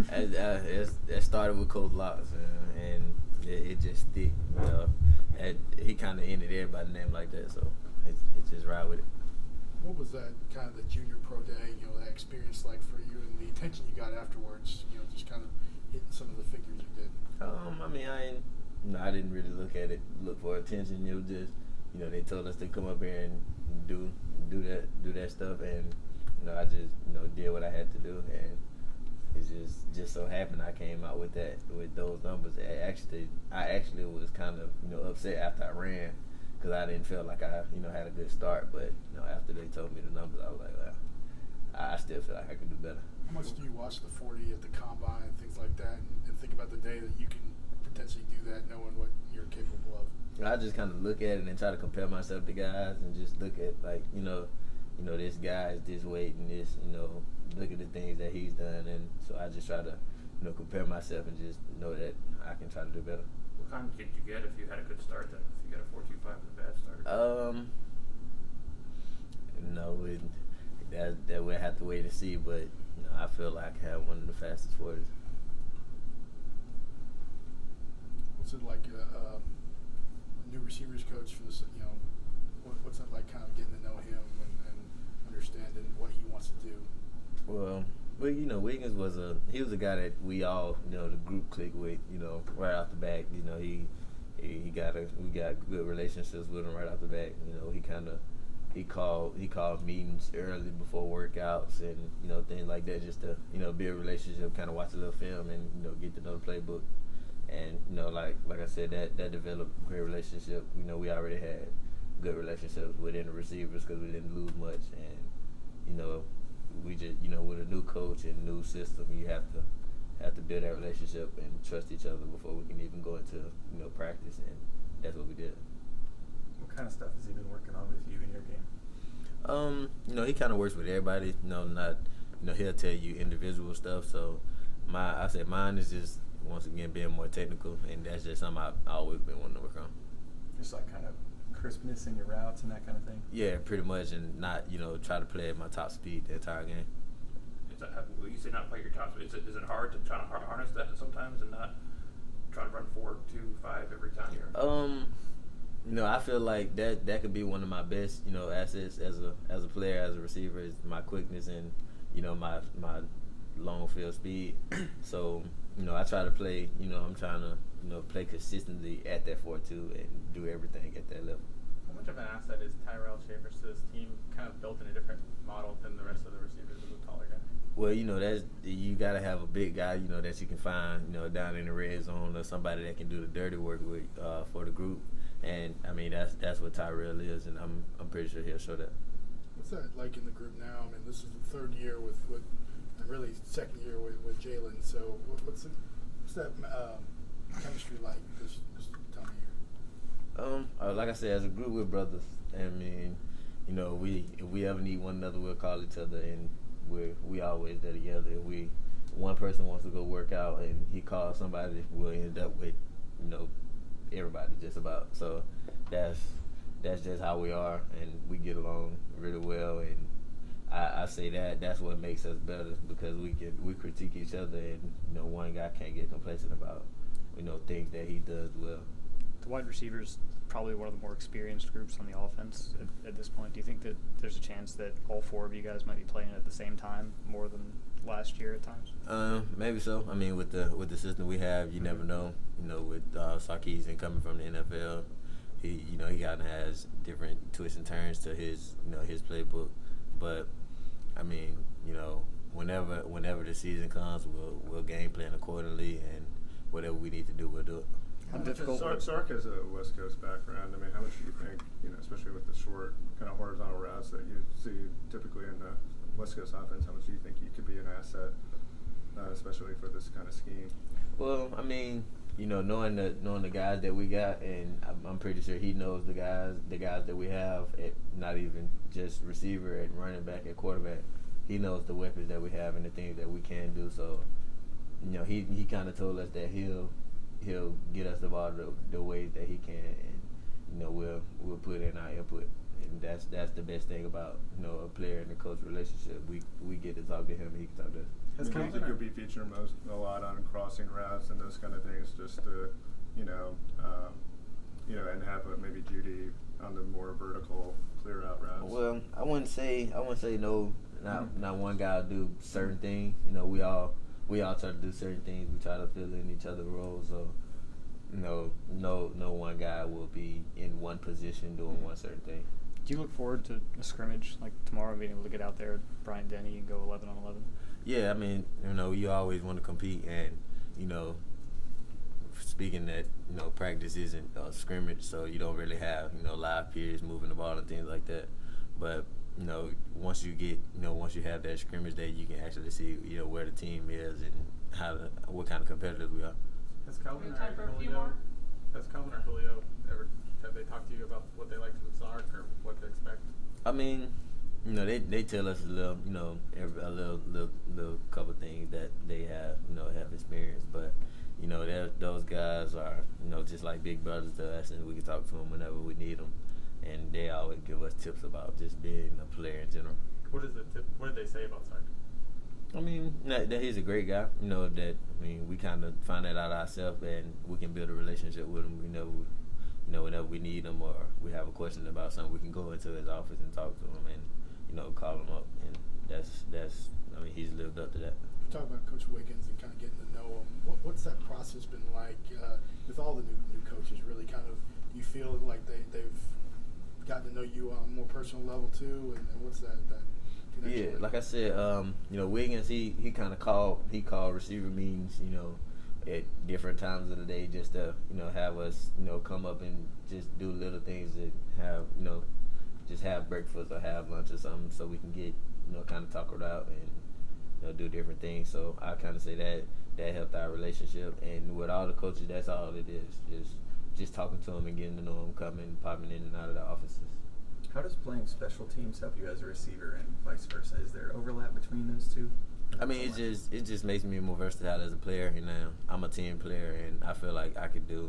It started with Coach Locks, and it just stick. He kind of ended everybody's name like that, so it's just ride with it. What was that kind of the junior pro day, that experience like for you and the attention you got afterwards, just kind of hitting some of the figures you did? I mean, I didn't really look for attention. It was just, they told us to come up here and do that stuff, and I just, did what I had to do, and it just so happened I came out with those numbers. I actually was kind of, upset after I ran, because I didn't feel like I, had a good start. But after they told me the numbers, I was like, well, I still feel like I could do better. How much do you watch the 40 at the combine and things like that, and think about the day that you can potentially do that, knowing what you're capable of? I just kind of look at it and try to compare myself to guys, and just look at like, this guy is this weight and this, look at the things that he's done, and so I just try to, compare myself and just know that I can try to do better. What kind did you get if you had a good start then? If you got a 4.25 and a bad start? No, that we'll have to wait and see, but I feel like I have one of the fastest 40s. What's it like a new receivers coach for this, what's it like kind of getting to know him and understanding what he wants to do? Well, Wiggins was a guy that we all, the group clicked with, right off the back. We got good relationships with him right off the back. He called meetings early before workouts and things like that, just to build a relationship, kind of watch a little film and get to know the playbook. And like I said, that developed a great relationship. We already had good relationships within the receivers because we didn't lose much, and we just with a new coach and new system, you have to build that relationship and trust each other before we can even go into practice, and that's what we did. What kind of stuff has he been working on with you in your game? He kind of works with everybody. He'll tell you individual stuff. So mine is just, once again, being more technical, and that's just something I've always been wanting to work on. Just like kind of crispness in your routes and that kind of thing? Yeah, pretty much, and not, try to play at my top speed the entire game. You say not play at your top speed. Is it hard to try to harness that sometimes and not try to run 4.25 every time you're I feel like that could be one of my best, assets as a player, as a receiver, is my quickness and, my long field speed. So, I try to play, I'm trying to, play consistently at that 4.2 and do everything at that level. How much of an asset is Tyrell Shavers to this team, kind of built in a different model than the rest of the receivers with a taller guy? Well, you got to have a big guy, that you can find, down in the red zone, or somebody that can do the dirty work with for the group. And I mean, that's what Tyrell is, and I'm pretty sure he'll show that. What's that like in the group now? I mean, this is the third year with and really second year with Jalen. So what's that chemistry like this time of year? Like I said, as a group, we're brothers. I mean, if we ever need one another, we'll call each other, and we always there together. If one person wants to go work out and he calls somebody, we'll end up with everybody just about. So that's just how we are, and we get along really well. And I say that's what makes us better, because we critique each other, and one guy can't get complacent about things that he does well. The wide receivers probably one of the more experienced groups on the offense at this point. Do you think that there's a chance that all four of you guys might be playing at the same time more than last year at times? Maybe so. I mean, with the system we have, you never know. With Sarkisian coming from the NFL, he kind of has different twists and turns to his his playbook. But I mean, whenever the season comes, we'll game plan accordingly, and whatever we need to do, we'll do it. How difficult? Sark has a West Coast background. I mean, how much do you think, especially with the short kind of horizontal routes that you see typically in the West Coast offense, how much do you think you could be an asset, especially for this kind of scheme? Well, I mean, knowing the guys that we got, and I'm pretty sure he knows the guys that we have, at not even just receiver, at running back, at quarterback. He knows the weapons that we have and the things that we can do. So, he kind of told us that he'll get us the ball the ways that he can, and we'll put in our input, and that's the best thing about a player and the coach relationship. We get to talk to him, and he can talk to us. It seems like you'll be featuring a lot on crossing routes and those kind of things, just to, and have maybe Judy on the more vertical clear out routes. Well, I wouldn't say no. Not one guy will do certain things. We all try to do certain things. We try to fill in each other's roles. So, no one guy will be in one position doing one certain thing. Do you look forward to a scrimmage like tomorrow, being able to get out there, Bryant Denny, and go 11 on 11? Yeah, I mean, you always want to compete, and speaking that practice isn't a scrimmage, so you don't really have live periods moving the ball and things like that. But once you have that scrimmage day, you can actually see where the team is and what kind of competitors we are. Has Calvin time for a few more? Or Julio have they talked to you about what they like to Sark or what to expect? I mean, they tell us a little, a little couple things that they have experienced, but those guys are just like big brothers to us, and we can talk to them whenever we need them, and they always give us tips about just being a player in general. What did they say about Sark? I mean, that he's a great guy. We kind of find that out ourselves, and we can build a relationship with him. Whenever we need him or we have a question about something, we can go into his office and talk to him and call him up, and that's he's lived up to that. Talk about Coach Wiggins and kind of getting to know him. What's that process been like with all the new coaches? Really, kind of, do you feel like they've gotten to know you on a more personal level too? And what's that connection? Yeah, like I said, Wiggins he kind of called receiver meetings, at different times of the day, just to have us come up and just do little things that have just have breakfast or have lunch or something, so we can get kind of talk it out and do different things. So I kind of say that helped our relationship, and with all the coaches, that's all it is, just talking to them and getting to know them, popping in and out of the offices. How does playing special teams help you as a receiver and vice versa? Is there overlap between those two? I mean, it just makes me more versatile as a player. I'm a team player, and I feel like I could do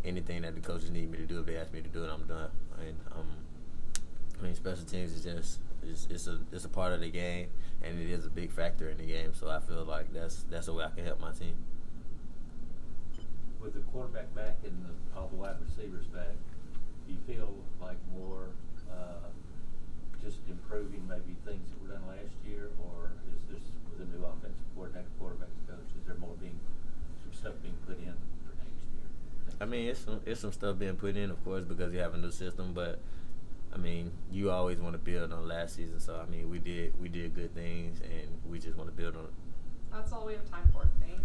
anything that the coaches need me to do. If they ask me to do it, I'm done. And special teams is just it's a part of the game, and it is a big factor in the game. So I feel like that's the way I can help my team. With the quarterback back and all the wide receivers back, do you feel like more just improving maybe things that were done last year, or is this with a new offensive coordinator, quarterbacks coach, is there some stuff being put in for next year? I mean, it's some stuff being put in, of course, because you have a new system, but I mean, you always want to build on last season. So I mean, we did good things, and we just want to build on it. That's all we have time for. Thank you.